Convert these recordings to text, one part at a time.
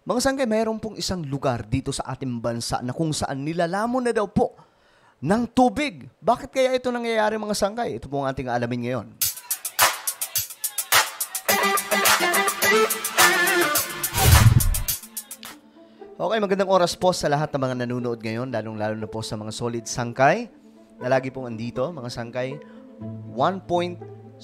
Mga sangkay, mayroon pong isang lugar dito sa ating bansa na kung saan nilalamon na daw po ng tubig. Bakit kaya ito nangyayari, mga sangkay? Ito po ang ating alamin ngayon. Okay, magandang oras po sa lahat ng mga nanonood ngayon, lalong-lalo na po sa mga solid sangkay na lagi pong andito, mga sangkay. 1.17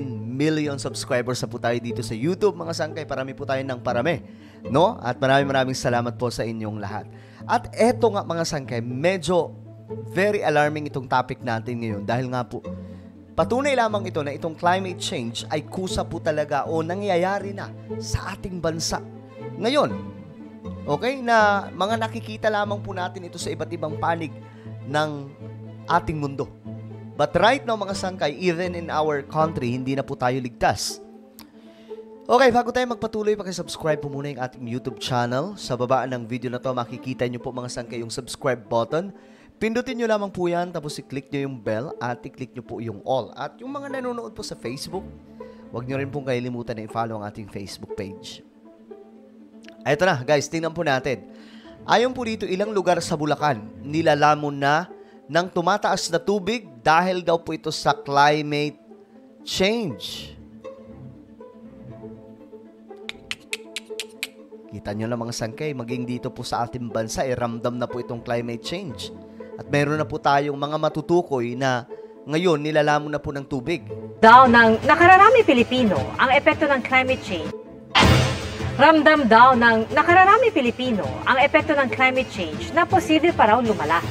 million subscribers na po tayo dito sa YouTube, mga sangkay. Parami po tayo ng parami, no? At maraming salamat po sa inyong lahat. At eto nga, mga sangkay, medyo very alarming itong topic natin ngayon dahil nga po, patunay lamang ito na itong climate change ay kusa po talaga o nangyayari na sa ating bansa ngayon. Okay, na mga nakikita lamang po natin ito sa iba't ibang panig ng ating mundo. But right now, mga sangkay, even in our country, hindi na po tayo ligtas. Okay, bago tayo magpatuloy, pakisubscribe po muna yung ating YouTube channel. Sa baba ng video na to, makikita nyo po, mga sangkay, yung subscribe button. Pindutin nyo lamang po yan, tapos i-click nyo yung bell at i-click nyo po yung all. At yung mga nanonood po sa Facebook, huwag nyo rin pong kalilimutan na i-follow ang ating Facebook page. Ito na, guys, tingnan po natin. Ayon po dito, ilang lugar sa Bulacan, nilalamon na ng tumataas na tubig dahil daw po ito sa climate change. Kita nyo na, mga sangkay, maging dito po sa ating bansa, ramdam na po itong climate change. At meron na po tayong mga matutukoy na ngayon nilalamon na po ng tubig. Daw ng nakararami Pilipino ang epekto ng climate change. Ramdam daw ng nakararami Pilipino ang epekto ng climate change na posible pa raw lumala.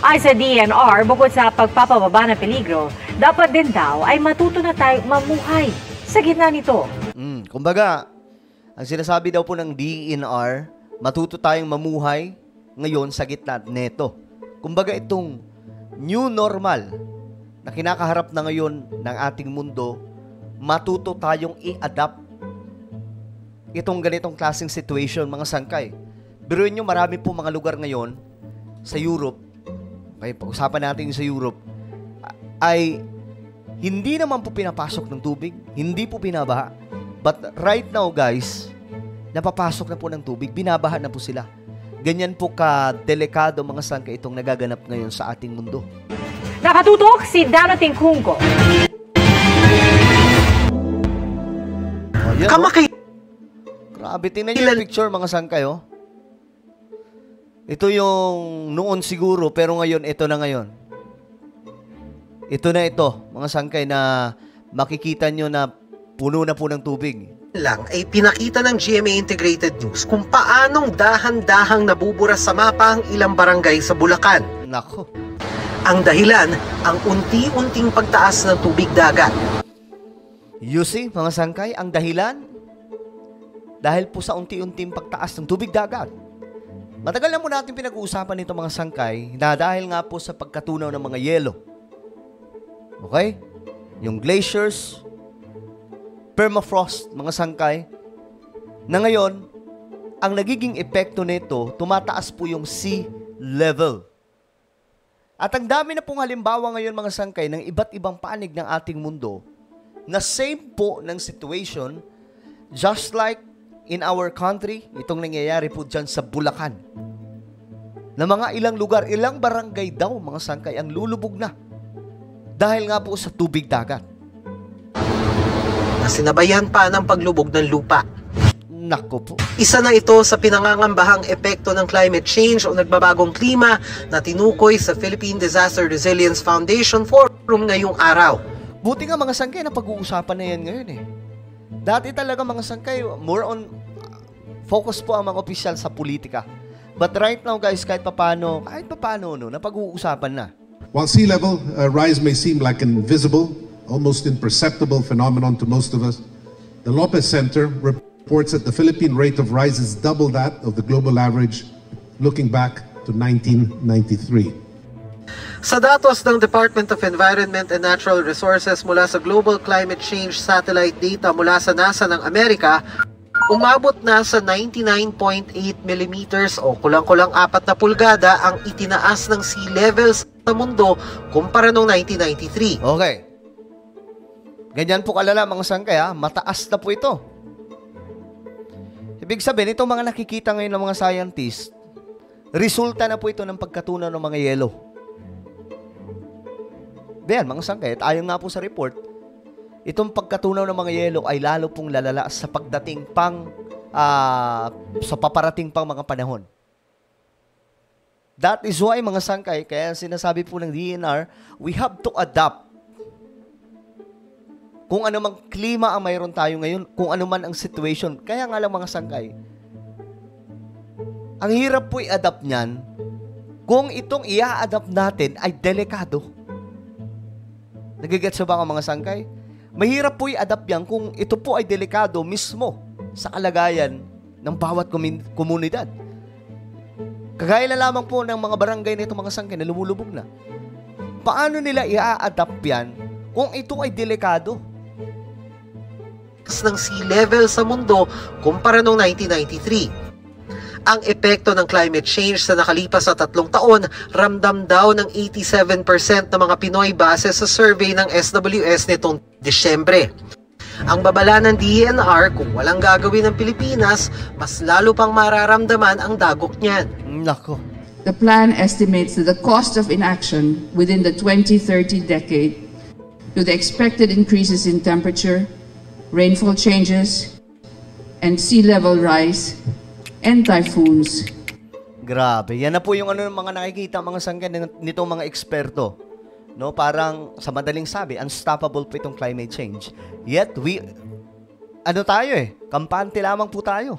Ay sa DNR, bukod sa pagpapababa ng peligro, dapat din daw ay matuto na tayong mamuhay sa gitna nito. Kumbaga, ang sinasabi daw po ng DNR, matuto tayong mamuhay ngayon sa gitna neto. Kumbaga, itong new normal na kinakaharap na ngayon ng ating mundo, matuto tayong i-adapt itong ganitong klaseng situation, mga sangkay. Biruin nyo, marami po mga lugar ngayon sa Europe, okay, pag-usapan natin sa Europe, ay hindi naman po pinapasok ng tubig, hindi po binabaha. But right now, guys, napapasok na po ng tubig, binabaha na po sila. Ganyan po ka-delikado, mga sangkay, itong nagaganap ngayon sa ating mundo. Nakatutok si Danating Kungko. Grabe, tingnan nyo yung picture, mga sangkay, oh. Ito yung noon siguro, pero ngayon, ito na ngayon. Ito na ito, mga sangkay, na makikita nyo na puno na po ng tubig. Lang ay pinakita ng GMA Integrated News kung paanong dahan-dahang nabubura sa mapa ang ilang barangay sa Bulacan. Nako. Ang dahilan, ang unti-unting pagtaas ng tubig dagat. You see, mga sangkay, ang dahilan, dahil po sa unti-unting pagtaas ng tubig dagat. Matagal na po natin pinag-uusapan nito, mga sangkay, na dahil nga po sa pagkatunaw ng mga yelo. Okay? Yung glaciers, permafrost, mga sangkay, na ngayon, ang nagiging epekto nito, tumataas po yung sea level. At ang dami na pong halimbawa ngayon, mga sangkay, ng iba't ibang panig ng ating mundo, na same po ng situation, just like in our country, itong nangyayari po dyan sa Bulacan. Na mga ilang lugar, ilang barangay daw, mga sangkay, ang lulubog na. Dahil nga po sa tubig dagat. Nasinabayan pa ng paglubog ng lupa. Nako po. Isa na ito sa pinangangambahang epekto ng climate change o nagbabagong klima na tinukoy sa Philippine Disaster Resilience Foundation Forum ngayong araw. Buti nga, mga sangkay, na pag-uusapan na yan ngayon eh. Dati talaga, mga sangkay, more on focus po ang mga opisyal sa politika. But right now, guys, kahit papano, no, napag-uusapan na. While sea level rise may seem like an invisible, almost imperceptible phenomenon to most of us, the Lopez Center reports that the Philippine rate of rise is double that of the global average looking back to 1993. Sa datos ng Department of Environment and Natural Resources mula sa Global Climate Change Satellite Data mula sa NASA ng Amerika, umabot na sa 99.8 millimeters o kulang-kulang 4 na pulgada ang itinaas ng sea levels sa mundo kumpara noong 1993. Okay. Ganyan po kalala, mga sangkay, ha? Mataas na po ito. Ibig sabihin, itong mga nakikita ngayon ng mga scientists, resulta na po ito ng pagkatunaw ng mga yelo. Diyan, mga sangkay, at ayon nga po sa report, itong pagkatunaw ng mga yelo ay lalo pong lalala sa pagdating pang, sa paparating pang mga panahon. That is why, mga sangkay, kaya sinasabi po ng DNR, we have to adapt. Kung ano mang klima ang mayroon tayo ngayon, kung ano man ang situation. Kaya nga lang mga sangkay, ang hirap po i-adapt niyan kung itong i-adapt natin ay delikado. Nagigets ba ang mga sangkay? Mahirap po i-adapt yan kung ito po ay delikado mismo sa kalagayan ng bawat komunidad. Kagaya na lamang po ng mga barangay na itong mga sangkay na lumulubog na. Paano nila i-adapt yan kung ito ay delikado? Ng sea level sa mundo kumpara noong 1993. Ang epekto ng climate change sa nakalipas na 3 taon, ramdam daw ng 87% ng mga Pinoy base sa survey ng SWS nitong Disyembre. Ang babala ng DENR, kung walang gagawin ng Pilipinas, mas lalo pang mararamdaman ang dagok niyan. Nako. The plan estimates that the cost of inaction within the 2030 decade to the expected increases in temperature, rainfall changes, and sea level rise, and typhoons. Grabe. Yan na po yung ano ng mga nakikita mga sangkay nitong mga eksperto. No, parang sa madaling sabi, unstoppable po itong climate change. Yet tayo kampante lamang po tayo.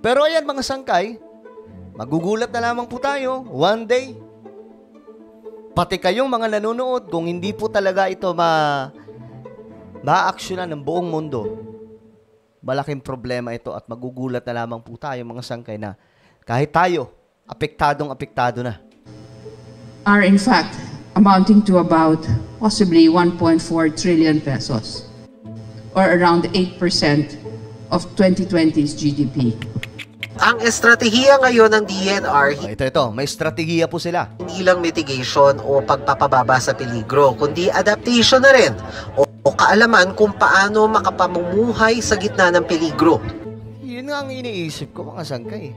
Pero ayan mga sangkay, magugulat na lamang po tayo one day. Pati kayong mga nanonood, kung hindi po talaga ito ma-actionan ng buong mundo, malaking problema ito at magugulat na lamang po tayo mga sangkay na kahit tayo, apektado na. Are in fact amounting to about possibly 1.4 trillion pesos, or around 8% of 2020's GDP. Ang estratehiya ngayon ng DENR, Ito, may estratehiya po sila. hindi lang mitigation o pagpapababa sa peligro, kundi adaptation na rin o kaalaman kung paano makapamumuhay sa gitna ng peligro. Yun nga ang iniisip ko mga sangkay.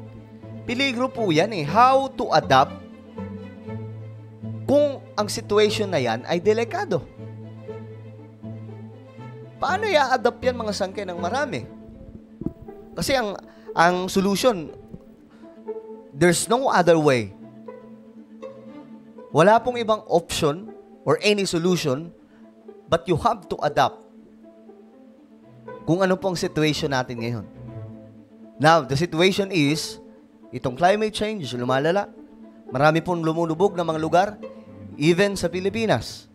Peligro po yan How to adapt kung ang situation na yan ay delikado. Paano i-adapt yan mga sangkay ng marami? Kasi ang solution, there's no other way. Wala pong ibang option or any solution, but you have to adapt kung ano pong situation natin ngayon. Now, the situation is, itong climate change, lumalala. Marami pong lumulubog na mga lugar, even sa Pilipinas.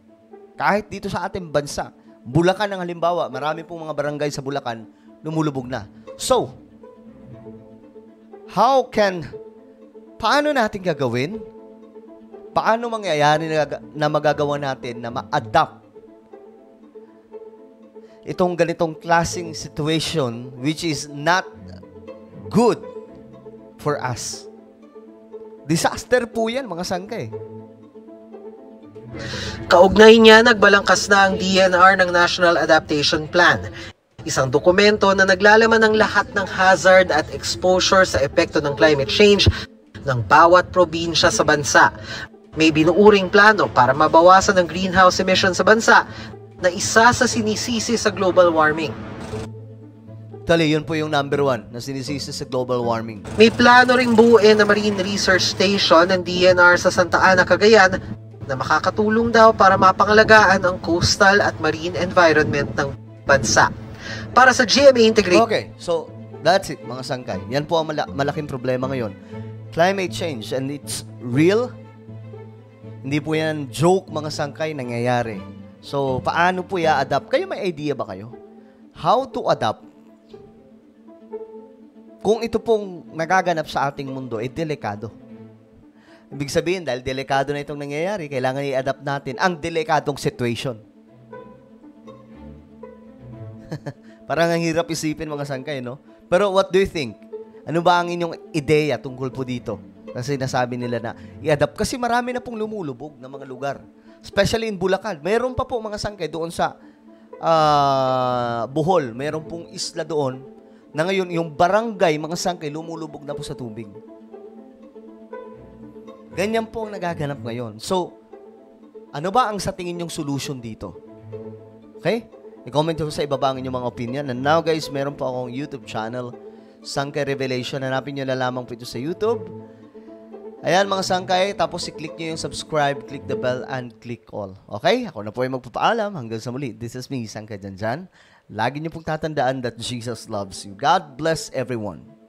Kahit dito sa ating bansa. Bulacan ang halimbawa, marami pong mga barangay sa Bulacan, lumulubog na. So, paano natin gagawin? Paano mangyayari na magagawa natin na ma-adapt itong ganitong klaseng situation which is not good for us? Disaster po yan, mga sangkay. Kaugnay niya, nagbalangkas na ang DENR ng National Adaptation Plan. Isang dokumento na naglalaman ng lahat ng hazard at exposure sa epekto ng climate change ng bawat probinsya sa bansa. May binuuring plano para mabawasan ang greenhouse emissions sa bansa na isa sa sinisisi sa global warming. Yun po yung number 1 na sinisisi sa global warming. May plano ring buuin na Marine Research Station ng DENR sa Santa Ana, Cagayan na makakatulong daw para mapangalagaan ang coastal at marine environment ng bansa. Para sa GMA Integrated. Okay, so that's it mga sangkay. Yan po ang malaking problema ngayon. Climate change, and it's real. Hindi po yan joke mga sangkay, nangyayari. So paano po i-adapt? Kayo may idea ba kayo? How to adapt? Kung ito pong nagaganap sa ating mundo, delikado. Ibig sabihin, dahil delikado na itong nangyayari, kailangan i-adapt natin ang delikadong situation. Parang ang hirap isipin mga sangkay, no? Pero what do you think? Ano ba ang inyong ideya tungkol po dito? Kasi nasabi nila na i-adapt. Kasi marami na pong lumulubog na mga lugar. Especially in Bulacan. Mayroon pa po mga sangkay doon sa Bohol. Mayroon pong isla doon na ngayon yung barangay, mga sangkay, lumulubog na po sa tubig. Ganyan po ang nagaganap ngayon. So, ano ba ang sa tingin yung solution dito? Okay? I-comment ko sa ibaba ang inyong mga opinion. And now guys, meron po akong YouTube channel, Sangkay Revelation. Hanapin nyo na lamang po ito sa YouTube. Ayan mga sangkay, tapos i-click nyo yung subscribe, click the bell, and click all. Okay? Ako na po ay magpapaalam. Hanggang sa muli. This is me, Sangkay Janjan. Lagi nyo pong tatandaan that Jesus loves you. God bless everyone.